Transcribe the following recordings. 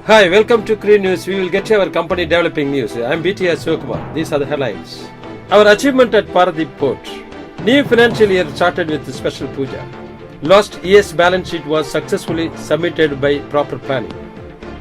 Hi, welcome to Cree News. We will get to our company developing news. I am BTS Sivakumar. These are the headlines. Our achievement at Paradeep Port. New financial year started with special puja. Last year's balance sheet was successfully submitted by proper planning.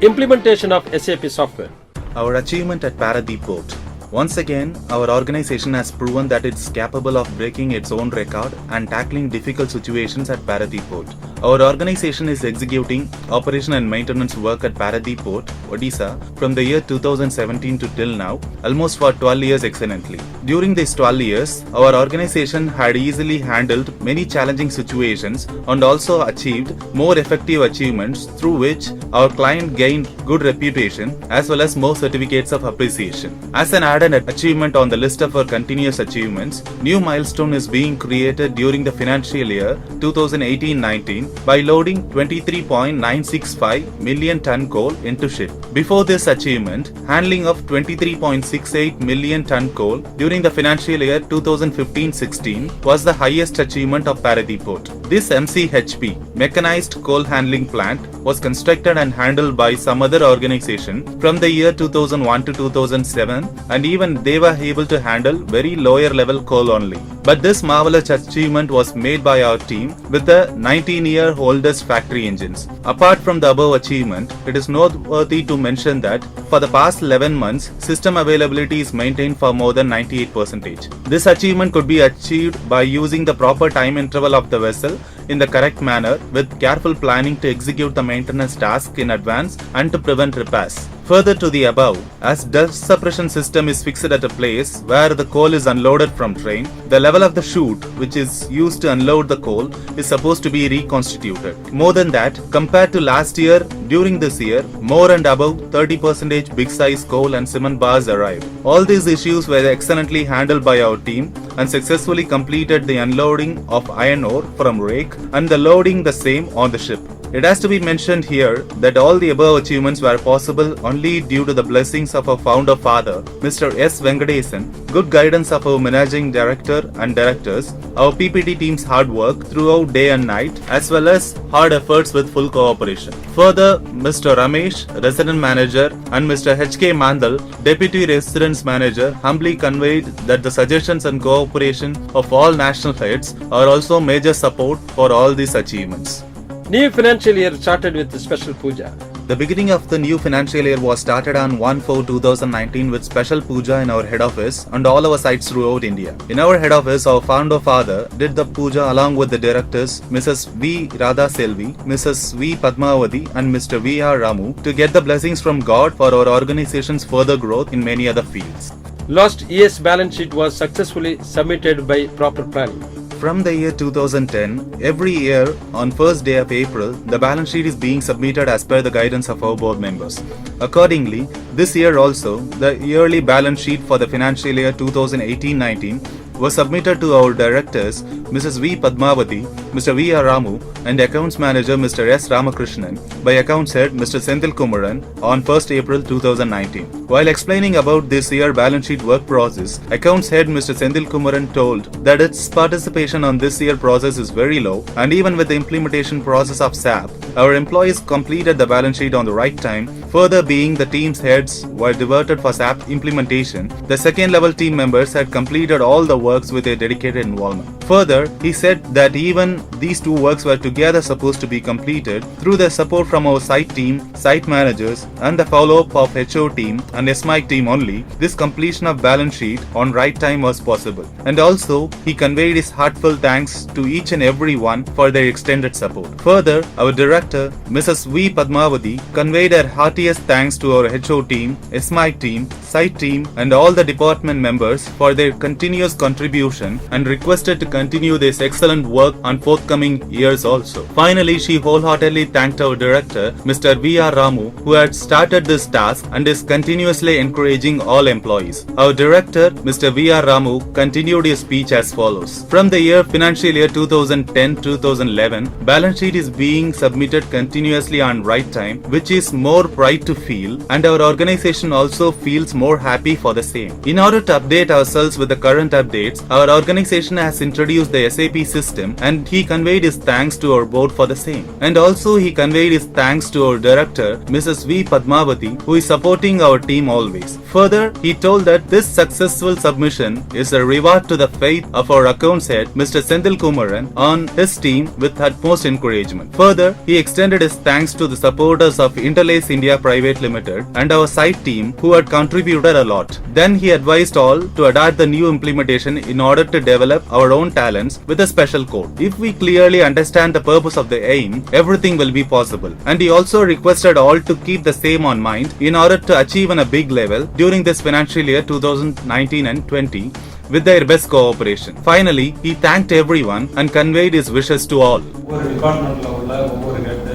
Implementation of SAP software. Our achievement at Paradeep Port. Once again, our organization has proven that it's capable of breaking its own record and tackling difficult situations at Paradeep Port. Our organization is executing operation and maintenance work at Paradeep Port, Odisha, from the year 2017 to till now, almost for 12 years excellently. During these 12 years, our organization had easily handled many challenging situations and also achieved more effective achievements through which our client gained good reputation as well as more certificates of appreciation. As an added achievement on the list of our continuous achievements, new milestone is being created during the financial year 2018-19 by loading 23.965 million ton coal into ship. Before this achievement, handling of 23.68 million ton coal during the financial year 2015-16 was the highest achievement of Paradeep Port. This MCHP, mechanized coal handling plant, was constructed and handled by some other organization from the year 2001 to 2007, and even they were able to handle very lower level coal only. But this marvelous achievement was made by our team with the 19-year oldest factory engines. Apart from the above achievement, it is noteworthy to mention that for the past 11 months, system availability is maintained for more than 98%. This achievement could be achieved by using the proper time interval of the vessel in the correct manner with careful planning to execute the maintenance task in advance and to prevent repairs. Further to the above, as dust suppression system is fixed at a place where the coal is unloaded from train, the level of the chute which is used to unload the coal is supposed to be reconstituted. More than that, compared to last year, during this year, more and above 30% big size coal and cement bars arrived. All these issues were excellently handled by our team and successfully completed the unloading of iron ore from rake and the loading the same on the ship. It has to be mentioned here that all the above achievements were possible only due to the blessings of our founder father, Mr. S. Venkatesan, good guidance of our managing director and directors, our PPT team's hard work throughout day and night, as well as hard efforts with full cooperation. Further, Mr. Ramesh, resident manager, and Mr. H.K. Mandal, deputy residence manager, humbly conveyed that the suggestions and cooperation of all national heads are also major support for all these achievements. New financial year started with special puja. The beginning of the new financial year was started on 1/4/2019 with special puja in our head office and all our sites throughout India. In our head office, our founder father did the puja along with the directors Mrs. V. Radha Selvi, Mrs. V. Padmavati and Mr. V. R. Ramu to get the blessings from God for our organization's further growth in many other fields. Last year's balance sheet was successfully submitted by proper planning. From the year 2010, every year on first day of April, the balance sheet is being submitted as per the guidance of our board members. Accordingly, this year also, the yearly balance sheet for the financial year 2018-19 was submitted to our directors, Mrs. V. Padmavati, Mr. V. R. Ramu, and Accounts Manager Mr. S. Ramakrishnan by Accounts Head Mr. Senthil Kumaran on 1st April 2019. While explaining about this year balance sheet work process, Accounts Head Mr. Senthil Kumaran told that its participation on this year process is very low, and even with the implementation process of SAP, our employees completed the balance sheet on the right time. Further, being the team's heads were diverted for SAP implementation, the second level team members had completed all the works with a dedicated involvement. Further, he said that even these two works were together supposed to be completed through the support from our site team, site managers, and the follow-up of HO team and SMIC team only, this completion of balance sheet on right time was possible. And also, he conveyed his heartfelt thanks to each and every one for their extended support. Further, our director, Mrs. V. Padmavati, conveyed her heartiest thanks to our HO team, SMIC team, site team, and all the department members for their continuous contribution and requested to continue this excellent work on forthcoming years also. Finally, she wholeheartedly thanked our director, Mr. V. R. Ramu, who had started this task and is continuously encouraging all employees. Our director, Mr. V. R. Ramu, continued his speech as follows. From the year financial year 2010-2011, balance sheet is being submitted continuously on right time, which is more pride to feel, and our organization also feels more happy for the same. In order to update ourselves with the current update, states, our organization has introduced the SAP system and he conveyed his thanks to our board for the same. And also he conveyed his thanks to our director, Mrs. V. Padmavati, who is supporting our team always. Further, he told that this successful submission is a reward to the faith of our accounts head, Mr. Senthil Kumaran, on his team with utmost encouragement. Further, he extended his thanks to the supporters of Interlace India Private Limited and our site team who had contributed a lot. Then he advised all to adopt the new implementation in order to develop our own talents with a special code. If we clearly understand the purpose of the aim, everything will be possible. And he also requested all to keep the same on mind in order to achieve on a big level during this financial year 2019 and 20 with their best cooperation. Finally, he thanked everyone and conveyed his wishes to all. ஒவ்வொரு டிபார்ட்மெண்ட்ல உள்ள ஒவ்வொரு head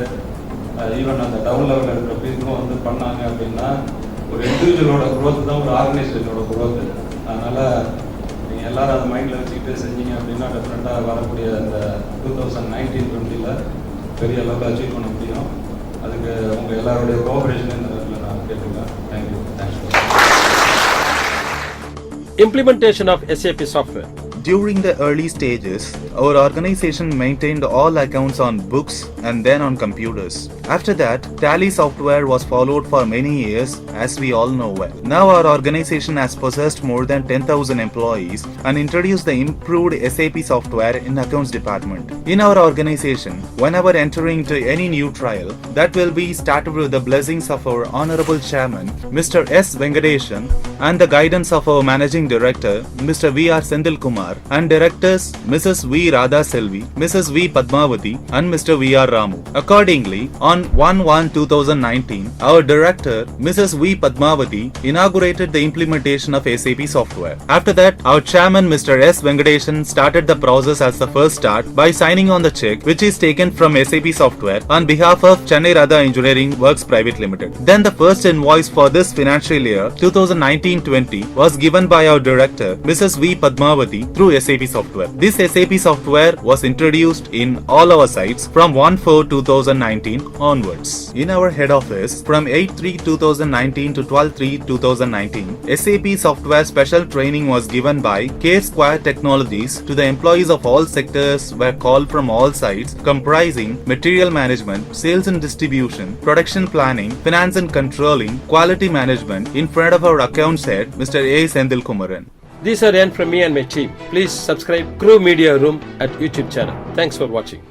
even அந்த down லெவலில் இருக்கிற பீப்புளும் வந்து பண்ணாங்க அப்படின்னா ஒரு இண்டிவிஜுவலோட growth தான் ஒரு ஆர்கனைசேஷனோட growth. அதனால நீங்கள் எல்லாரும் அந்த மைண்டில் வச்சுக்கிட்டு செஞ்சீங்க அப்படின்னா டெஃபினட்டாக வரக்கூடிய அந்த 2019-20ல் பெரிய அளவுக்கு அச்சீவ் பண்ண முடியும். அதுக்கு உங்கள் எல்லாருடைய கோஆபரேஷன் இந்த இடத்துல நான் கேட்டுக்கிறேன். Thank you. Implementation of SAP software. During the early stages, our organization maintained all accounts on books and then on computers. After that, Tally software was followed for many years, as we all know well. Now our organization has possessed more than 10,000 employees and introduced the improved SAP software in accounts department. In our organization, whenever entering into any new trial, that will be started with the blessings of our honorable chairman, Mr. S. Venkadeshan, and the guidance of our managing director, Mr. V.R. Senthil Kumar, and directors Mrs. V. Radha Selvi, Mrs. V. Padmavati, and Mr. V.R. Ramu. Accordingly, on 1/1/2019, our director Mrs. V. Padmavati inaugurated the implementation of SAP software. After that, our chairman Mr. S. Venkadeshan started the process as the first start by signing on the check which is taken from SAP software on behalf of Chennai Radha Engineering Works Private Limited. Then the first invoice for this financial year 2019-20 was given by our director Mrs. V. Padmavati through SAP software. This SAP software was introduced in all our sites from 1/4/2019 onwards. In our head office, from 8/3/2019 to 12/3/2019, SAP software special training was given by K Square Technologies to the employees of all sectors were called from all sites comprising material management, sales and distribution, production planning, finance and controlling, quality management in front of our accounts head, Mr. A. Senthil Kumaran. These are the end from me and my team. Please subscribe Crew Media Room at YouTube channel. Thanks for watching.